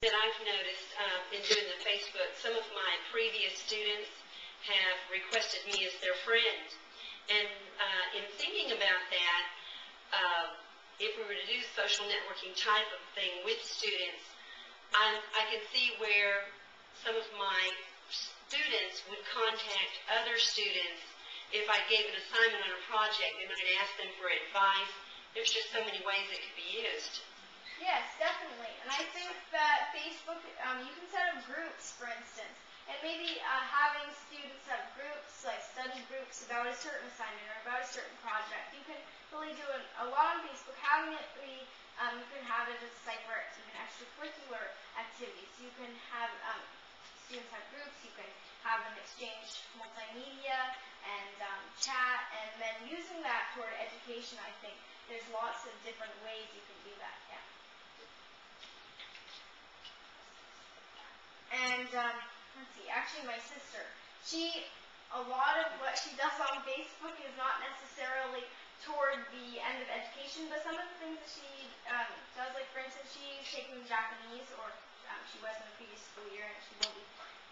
that I've noticed in doing the Facebook, some of my previous students have requested me as their friend. And in thinking about that, if we were to do social networking type of thing with students, I can see where some of my students would contact other students if I gave an assignment on a project and I'd ask them for advice. There's just so many ways it could be used. Yes, definitely. And I think that Facebook, you can set up groups, for instance, and maybe having students have groups, like study groups about a certain assignment or about a certain project. You can really do a lot on Facebook. Having it be, you can have it as a site for even extracurricular activities. You can have students have groups. You can have them exchange multimedia and chat, and then using that toward education, I think there's lots of different ways you can do that. Yeah. And let's see, actually my sister, a lot of what she does on Facebook is not necessarily toward the end of education, but some of the things that she does, like for instance, she's taking Japanese, or she was in the previous school year, and she will be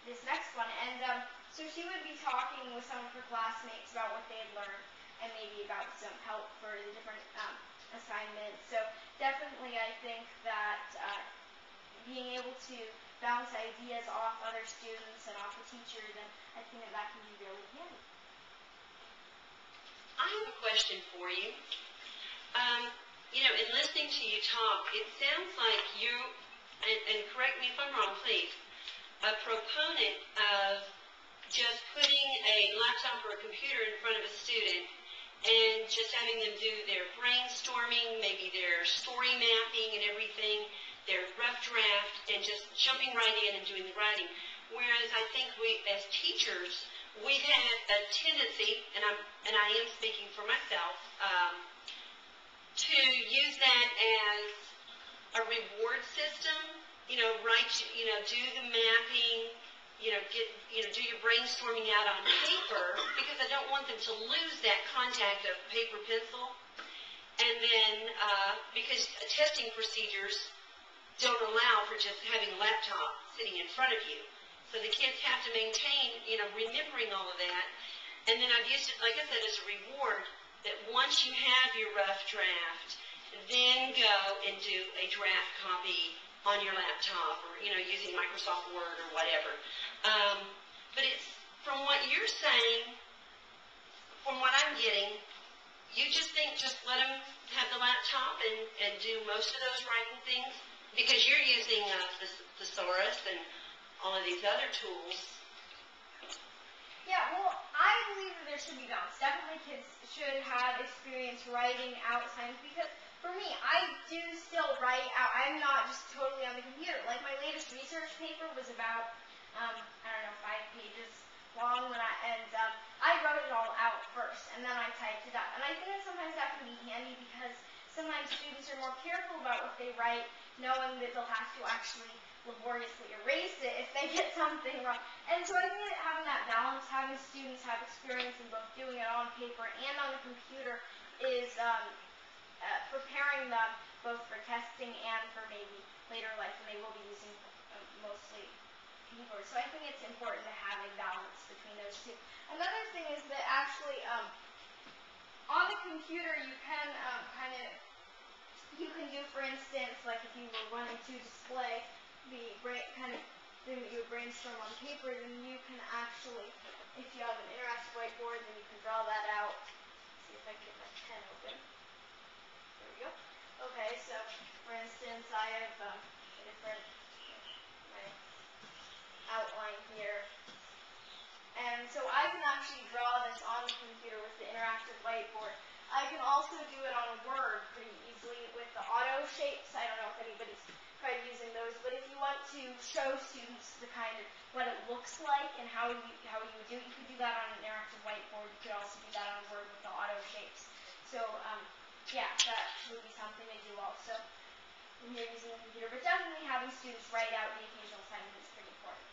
this next one. And so she would be talking with some of her classmates about what they had learned, and maybe about some help for the different assignments. So definitely I think that being able to bounce ideas off other students and off the teachers, and I think that can be really handy. I have a question for you. In listening to you talk, it sounds like you, and correct me if I'm wrong, please, a proponent of just putting a laptop or a computer in front of a student and just having them do their brainstorming, maybe their story mapping and everything, their rough draft, and just jumping right in and doing the writing. Whereas I think we, as teachers, we've had a tendency, and I am speaking for myself, to use that as a reward system. Do the mapping, do your brainstorming out on paper, because I don't want them to lose that contact of paper pencil. And then because testing procedures don't allow for just having a laptop sitting in front of you. So the kids have to maintain, remembering all of that. And then I've used it, like I said, as a reward, that once you have your rough draft, then go and do a draft copy on your laptop, or, using Microsoft Word or whatever. But it's, from what you're saying, from what I'm getting, you just think just let them have the laptop and do most of those writing things, because you're using thesaurus and all of these other tools. Yeah, well, I believe that there should be balance. Definitely kids should have experience writing out assignments, because for me, I do still write out. I'm not just totally on the computer. Like my latest research paper was about, 5 pages long, and I wrote it all out first, and then I typed it up. And I think that sometimes that can be handy, because sometimes students are more careful about what they write, knowing that they'll have to actually laboriously erase it if they get something wrong. And so I think that having that balance, having students have experience in both doing it on paper and on the computer, is preparing them both for testing and for maybe later life when they will be using mostly keyboards. So I think it's important to have a balance between those two. Another thing is that actually on the computer you can you can do, for instance, like if you were wanting to display the kind of thing that you would brainstorm on paper, then you can actually, if you have an interactive whiteboard, then you can draw that out. Let's see if I can get my pen open. There we go. Okay, so for instance, I have a different outline here. And so I can actually draw this on the computer with the interactive whiteboard. I can also do it on Word pretty easily with the auto shapes. I don't know if anybody's tried using those, but if you want to show students the kind of what it looks like and how you would do it, you could do that on an interactive whiteboard. You could also do that on Word with the auto shapes. So yeah, that would be something to do also when you're using the computer. But definitely having students write out the occasional assignment is pretty important.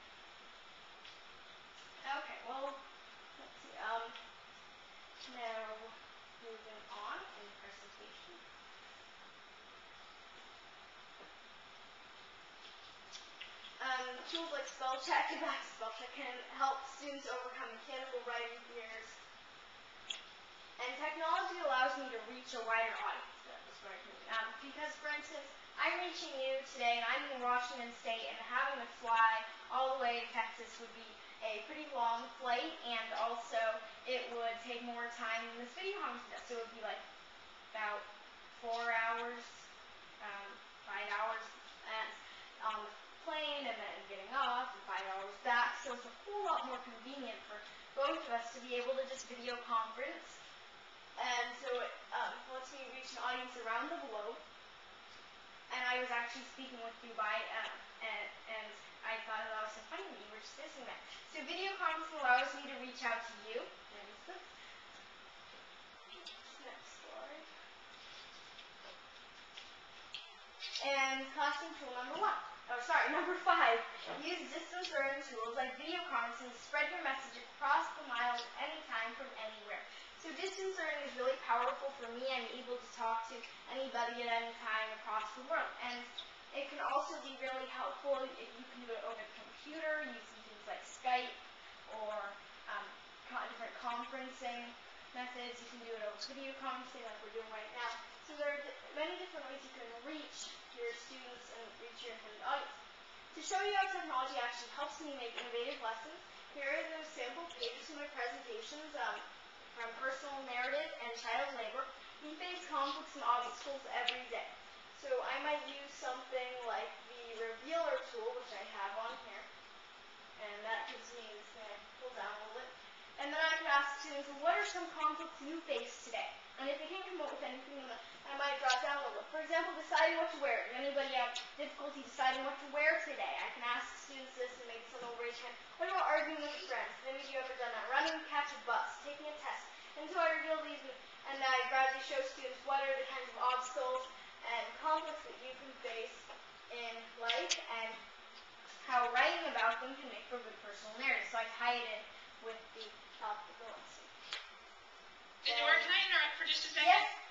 Okay, well, let's see. Now, moving on in the presentation. tools like spell check and back spell check can help students overcome mechanical writing fears. And technology allows me to reach a wider audience. That was what I mean. Because, for instance, I'm reaching you today, and I'm in Washington State, and having to fly all the way to Texas would be a pretty long flight, and also it would take more time than this video conference does. So it would be like about 4 hours, 5 hours on the plane, and then getting off, and 5 hours back. So it's a whole lot more convenient for both of us to be able to just video conference. And so it lets me reach an audience around the globe. And I was actually speaking with Dubai, and I thought that was so funny that you were just missing that. So video conferencing allows me to reach out to you. Next slide. And classroom tool number 5. Use distance learning tools like video conferencing to spread your message across the miles anytime from anywhere. So distance learning is really powerful for me. I'm able to talk to anybody at any time across the world. And it can also be really helpful if you can do it over the computer using things like Skype or different conferencing methods. You can do it over video conferencing like we're doing right now. So there are many different ways you can reach your students and reach your intended audience. To show you how technology actually helps me make innovative lessons, here are those sample pages from my presentations from personal narrative and child labor. We face conflicts and obstacles every day. So I might use something like the revealer tool, which I have on here. And that gives me, this thing I can pull down a little bit. And then I can ask students, well, what are some conflicts you face today? And if they can't come up with anything, then I might jot down a little. For example, deciding what to wear. Does anybody have difficulty deciding what to wear today? I can ask students this and maybe someone will raise their hand. What about arguing with friends? Have any of you ever done that? Running, catch a bus, taking a test. And so I reveal these, and I gradually show students what are the kinds of obstacles and conflicts that you can face in life, and how writing about them can make for a good personal narrative. So I tie it in with the topic of the lesson. Denora, can I interrupt for just a second? Yes.